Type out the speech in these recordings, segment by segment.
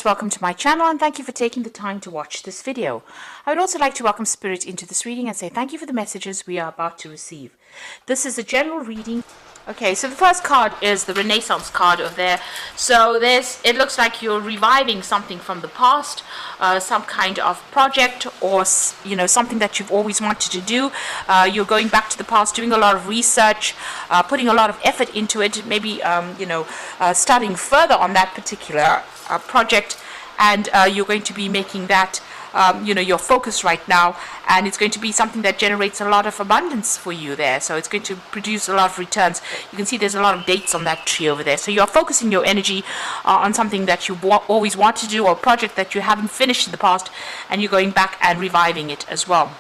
Welcome to my channel and thank you for taking the time to watch this video. I would also like to welcome Spirit into this reading and say thank you for the messages we are about to receive. This is a general reading. Okay, so the first card is the Renaissance card over there. So it looks like you're reviving something from the past, some kind of project or something that you've always wanted to do. You're going back to the past, doing a lot of research, putting a lot of effort into it, maybe studying further on that particular project, and you're going to be making that your focus right now, and it's going to be something that generates a lot of abundance for you there. So it's going to produce a lot of returns. You can see there's a lot of dates on that tree over there. So you're focusing your energy on something that you always want to do, or a project that you haven't finished in the past, and you're going back and reviving it as well.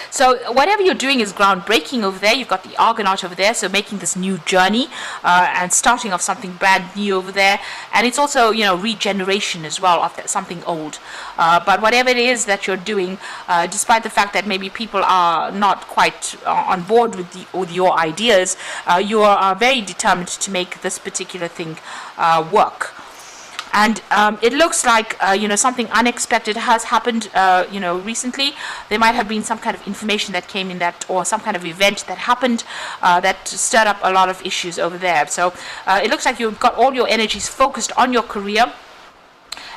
So whatever you're doing is groundbreaking over there. You've got the Argonaut over there, so making this new journey and starting off something brand new over there. And it's also, regeneration as well of something old. But whatever it is that you're doing, despite the fact that maybe people are not quite on board with your ideas, you are very determined to make this particular thing work. And it looks like, something unexpected has happened, recently. There might have been some kind of information that came in that, or some kind of event that happened that stirred up a lot of issues over there. So it looks like you've got all your energies focused on your career,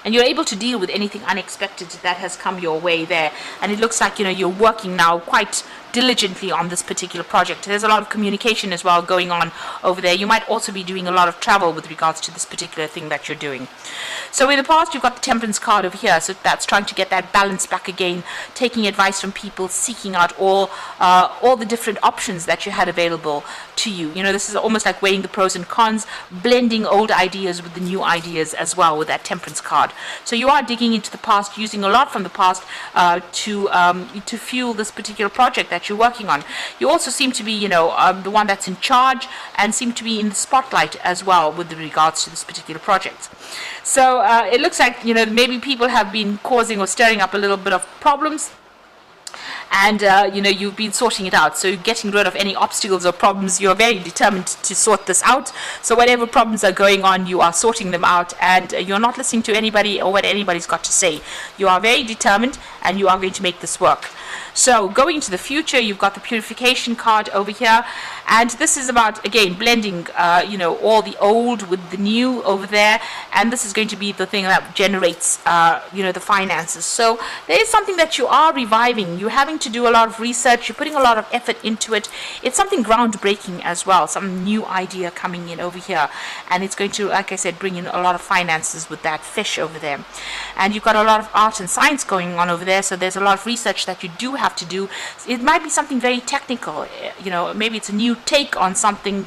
and you're able to deal with anything unexpected that has come your way there. And it looks like, you're working now quite diligently on this particular project. There's a lot of communication as well going on over there. You might also be doing a lot of travel with regards to this particular thing that you're doing. So in the past, you've got the Temperance card over here. So that's trying to get that balance back again, taking advice from people, seeking out all the different options that you had available to you. This is almost like weighing the pros and cons, blending old ideas with the new ideas as well with that Temperance card. So you are digging into the past, using a lot from the past to fuel this particular project that you're working on. You also seem to be, the one that's in charge, and seem to be in the spotlight as well with regards to this particular project. So it looks like, maybe people have been causing or stirring up a little bit of problems, and you've been sorting it out. So you're getting rid of any obstacles or problems. You're very determined to sort this out. So whatever problems are going on, you are sorting them out, and you're not listening to anybody or what anybody's got to say. You are very determined, and you are going to make this work. So going into the future, you've got the Purification card over here, and this is about, again, blending all the old with the new over there, and this is going to be the thing that generates the finances. So there is something that you are reviving. You're having to do a lot of research, you're putting a lot of effort into it. It's something groundbreaking as well, some new idea coming in over here, and it's going to, like I said, bring in a lot of finances with that fish over there. And you've got a lot of art and science going on over there, so there's a lot of research that you do have to do. It might be something very technical, maybe it's a new take on something,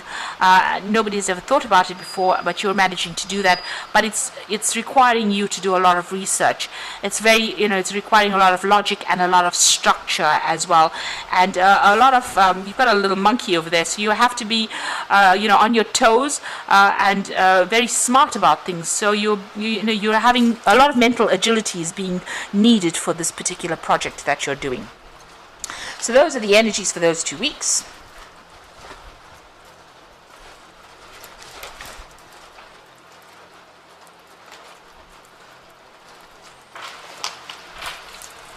nobody's ever thought about it before, but you're managing to do that. But it's requiring you to do a lot of research. It's very, it's requiring a lot of logic and a lot of structure as well, and a lot of you've got a little monkey over there, so you have to be on your toes and very smart about things. So you're having a lot of mental agility is being needed for this particular project that you're doing. So those are the energies for those 2 weeks.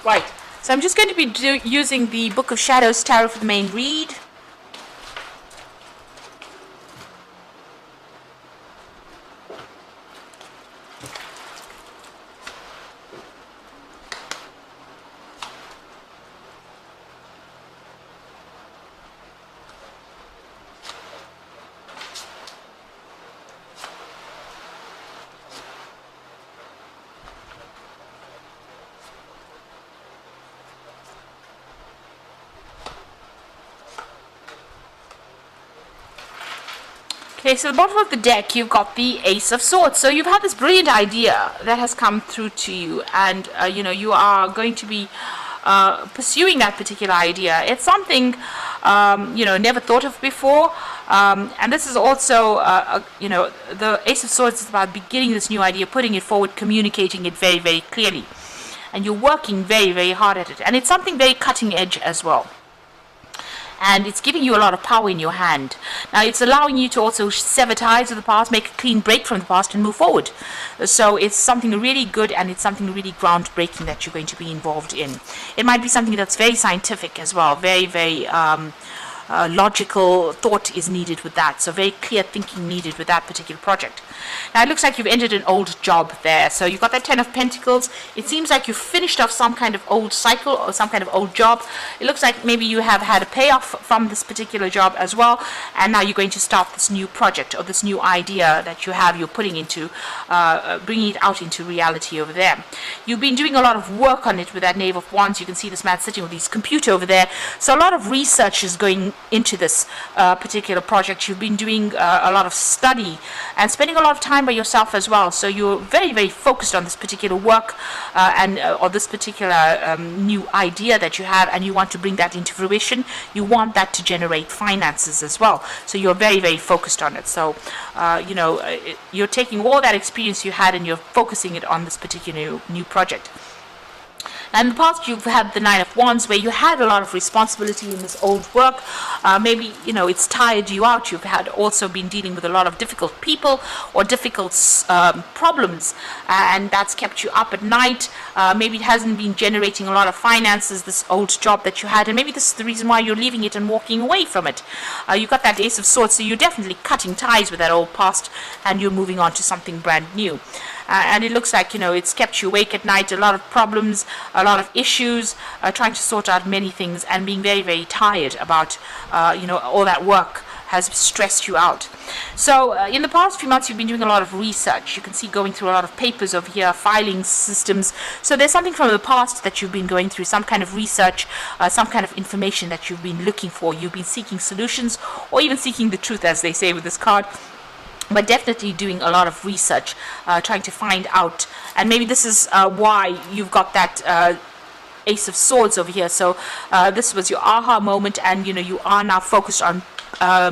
Right, so I'm just going to be using the Book of Shadows Tarot for the main read. Okay, so at the bottom of the deck, you've got the Ace of Swords. So you've had this brilliant idea that has come through to you, and you are going to be pursuing that particular idea. It's something never thought of before, and this is also the Ace of Swords is about beginning this new idea, putting it forward, communicating it very, very clearly, and you're working very, very hard at it, and it's something very cutting edge as well. and it's giving you a lot of power in your hand. Now it's allowing you to also sever ties with the past, make a clean break from the past, and move forward. So it's something really good, and it's something really groundbreaking that you're going to be involved in. It might be something that's very scientific as well, very logical thought is needed with that, so very clear thinking needed with that particular project. Now it looks like you've ended an old job there, so you've got that 10 of Pentacles. It seems like you've finished off some kind of old cycle or some kind of old job. It looks like maybe you have had a payoff from this particular job as well, and now you're going to start this new project or this new idea that you're putting into bringing it out into reality over there. You've been doing a lot of work on it with that Knave of Wands. You can see this man sitting with his computer over there, so a lot of research is going into this particular project. You've been doing a lot of study and spending a lot of time by yourself as well, so you're very focused on this particular work or this particular new idea that you have, and you want to bring that into fruition. You want that to generate finances as well, so you're very focused on it. So you're taking all that experience you had and you're focusing it on this particular new project. Now, in the past, you've had the 9 of Wands, where you had a lot of responsibility in this old work. Maybe, it's tired you out. You've had also been dealing with a lot of difficult people or difficult problems, and that's kept you up at night. Maybe it hasn't been generating a lot of finances, this old job that you had, and maybe this is the reason why you're leaving it and walking away from it. You've got that Ace of Swords, so you're definitely cutting ties with that old past, and you're moving on to something brand new. And it looks like, it's kept you awake at night, a lot of problems, a lot of issues, trying to sort out many things, and being very tired about, all that work has stressed you out. So in the past few months, you've been doing a lot of research. You can see going through a lot of papers over here, filing systems. So there's something from the past that you've been going through, some kind of research, some kind of information that you've been looking for. You've been seeking solutions, or even seeking the truth, as they say with this card. But definitely doing a lot of research, trying to find out. And maybe this is why you've got that Ace of Swords over here. So this was your aha moment, and you are now focused on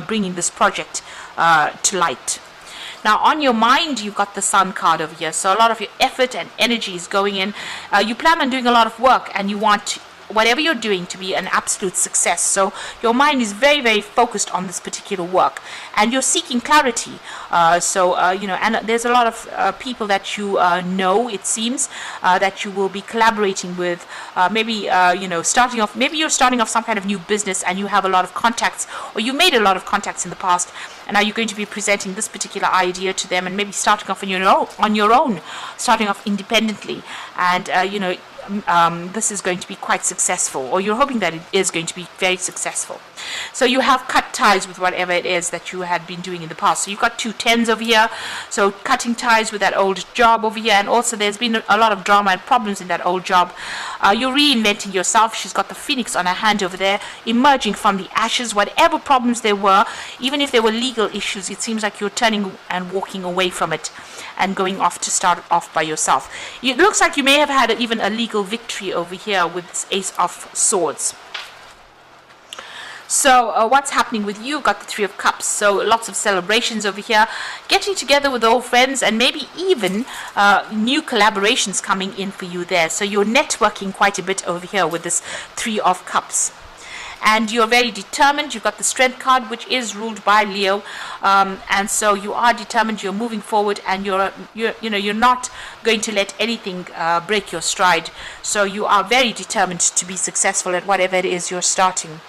bringing this project to light. Now, on your mind, you've got the Sun card over here. So a lot of your effort and energy is going in. You plan on doing a lot of work, and you want whatever you're doing to be an absolute success. So your mind is very focused on this particular work, and you're seeking clarity. And there's a lot of people that you know, it seems, that you will be collaborating with. Maybe you're starting off some kind of new business, and you have a lot of contacts, or you made a lot of contacts in the past, and now you're going to be presenting this particular idea to them, and maybe starting off on your own, starting off independently, and this is going to be quite successful, or you're hoping that it is going to be very successful. So you have cut ties with whatever it is that you had been doing in the past. So you've got 2 10s over here, so cutting ties with that old job over here, and also there's been a lot of drama and problems in that old job. You're reinventing yourself. She's got the phoenix on her hand over there, emerging from the ashes. Whatever problems there were, even if there were legal issues, it seems like you're turning and walking away from it and going off to start off by yourself. It looks like you may have had even a legal victory over here with this Ace of Swords. So what's happening with you? Got the 3 of Cups, so lots of celebrations over here, getting together with old friends, and maybe even new collaborations coming in for you there. So you're networking quite a bit over here with this 3 of Cups. And you're very determined. You've got the Strength card, which is ruled by Leo, and so you are determined. You're moving forward, and you're not going to let anything break your stride. So you are very determined to be successful at whatever it is you're starting.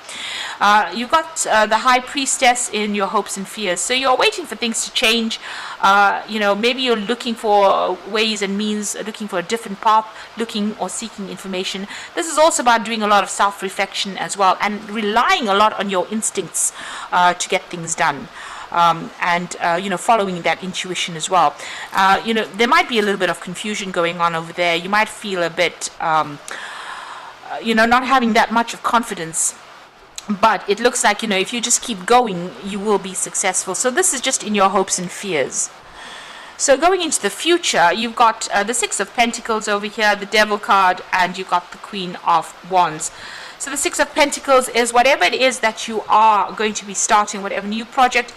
You've got the High Priestess in your hopes and fears. So you're waiting for things to change. Maybe you're looking for ways and means, looking for a different path, looking or seeking information. This is also about doing a lot of self-reflection as well, and relying a lot on your instincts to get things done. Following that intuition as well. There might be a little bit of confusion going on over there. You might feel a bit, not having that much of confidence. But it looks like, if you just keep going, you will be successful. So this is just in your hopes and fears. So going into the future, you've got the 6 of Pentacles over here, the Devil card, and you've got the Queen of Wands. So the 6 of Pentacles is whatever it is that you are going to be starting, whatever new project.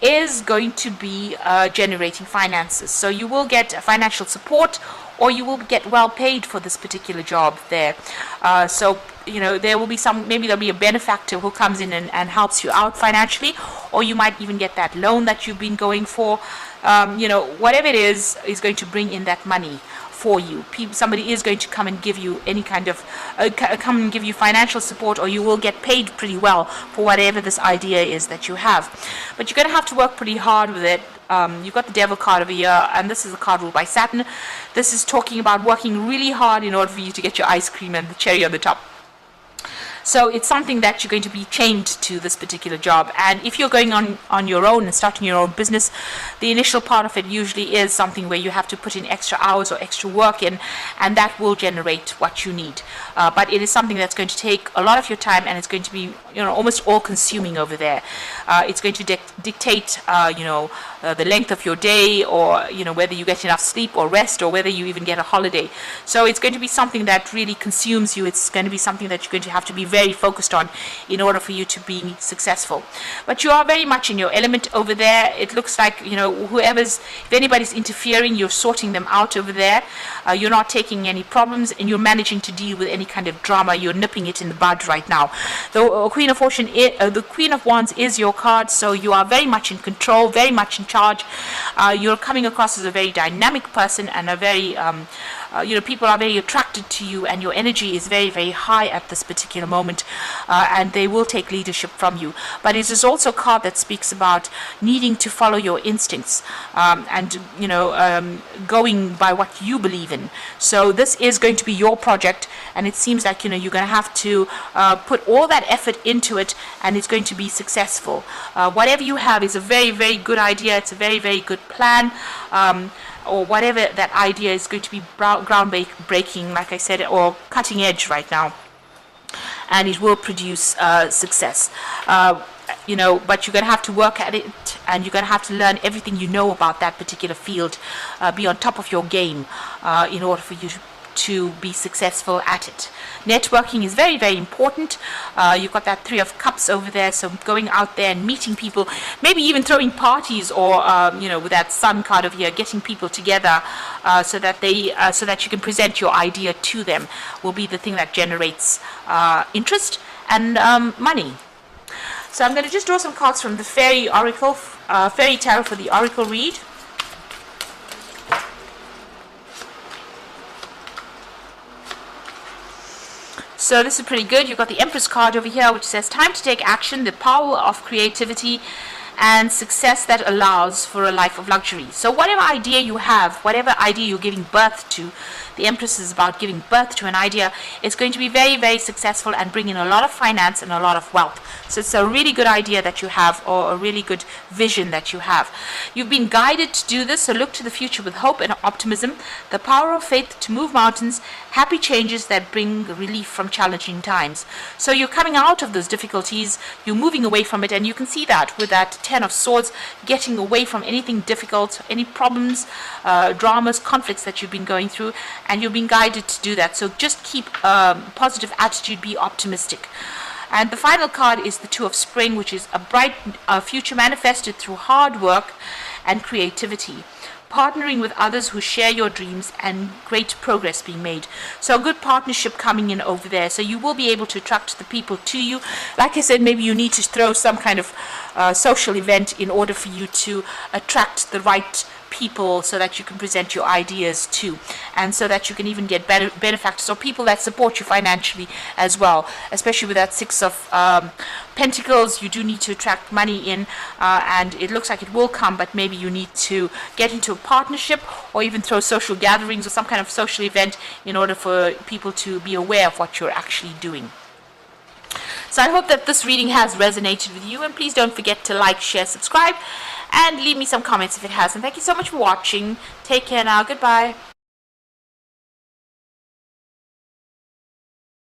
is going to be generating finances. So you will get financial support, or you will get well paid for this particular job there. So there will be maybe there'll be a benefactor who comes in and helps you out financially, or you might even get that loan that you've been going for. Whatever it is going to bring in that money for you. Somebody is going to come and give you any kind of come and give you financial support, or you will get paid pretty well for whatever this idea is that you have. But you're going to have to work pretty hard with it. You've got the Devil card over here, and this is a card ruled by Saturn. This is talking about working really hard in order for you to get your ice cream and the cherry on the top. So it's something that you're going to be chained to this particular job. And if you're going on your own and starting your own business, the initial part of it usually is something where you have to put in extra hours or extra work in, and that will generate what you need. But it is something that's going to take a lot of your time, and it's going to be almost all consuming over there. It's going to dictate the length of your day, or whether you get enough sleep or rest, or whether you even get a holiday. So it's going to be something that really consumes you. It's going to be something that you're going to have to be very focused on in order for you to be successful. But you are very much in your element over there. It looks like if anybody's interfering, you're sorting them out over there. You're not taking any problems, and you're managing to deal with any kind of drama. You're nipping it in the bud right now. The Queen of Wands is your card, so you are very much in control, very much in charge. You're coming across as a very dynamic person, and a very people are very attracted to you, and your energy is very, very high at this particular moment, and they will take leadership from you. But it is also a card that speaks about needing to follow your instincts, and going by what you believe in. So this is going to be your project, and it seems like you're going to have to put all that effort into it, and it's going to be successful. Whatever you have is a very, very good idea. It's a very, very good plan. Or whatever that idea is going to be groundbreaking, like I said, or cutting edge right now, and it will produce success. But you're going to have to work at it, and you're going to have to learn everything you know about that particular field, be on top of your game in order for you to be successful at it. Networking is very, very important. You've got that 3 of Cups over there, so going out there and meeting people, maybe even throwing parties, or with that Sun card over here, getting people together so that you can present your idea to them, will be the thing that generates interest and money. So I'm going to just draw some cards from the Fairy Oracle, Fairy Tarot for the Oracle read. So this is pretty good. You've got the Empress card over here, which says time to take action, the power of creativity and success that allows for a life of luxury. So whatever idea you have, whatever idea you're giving birth to, the Empress is about giving birth to an idea. It's going to be very, very successful and bring in a lot of finance and a lot of wealth. So it's a really good idea that you have, or a really good vision that you have. You've been guided to do this, so look to the future with hope and optimism, the power of faith to move mountains, happy changes that bring relief from challenging times. So you're coming out of those difficulties, you're moving away from it, and you can see that with that 10 of Swords, getting away from anything difficult, any problems, dramas, conflicts that you've been going through, and you're being guided to do that. So just keep a positive attitude, be optimistic. And the final card is the 2 of Spring, which is a bright future manifested through hard work and creativity, partnering with others who share your dreams, and great progress being made. So a good partnership coming in over there. So you will be able to attract the people to you. Like I said, maybe you need to throw some kind of social event in order for you to attract the right people, so that you can present your ideas to, and so that you can even get benefactors or people that support you financially as well. Especially with that 6 of Pentacles, you do need to attract money in, and it looks like it will come, but maybe you need to get into a partnership, or even throw social gatherings or some kind of social event in order for people to be aware of what you're actually doing. So I hope that this reading has resonated with you, and please don't forget to like, share, subscribe, and leave me some comments if it has. And thank you so much for watching. Take care now. Goodbye.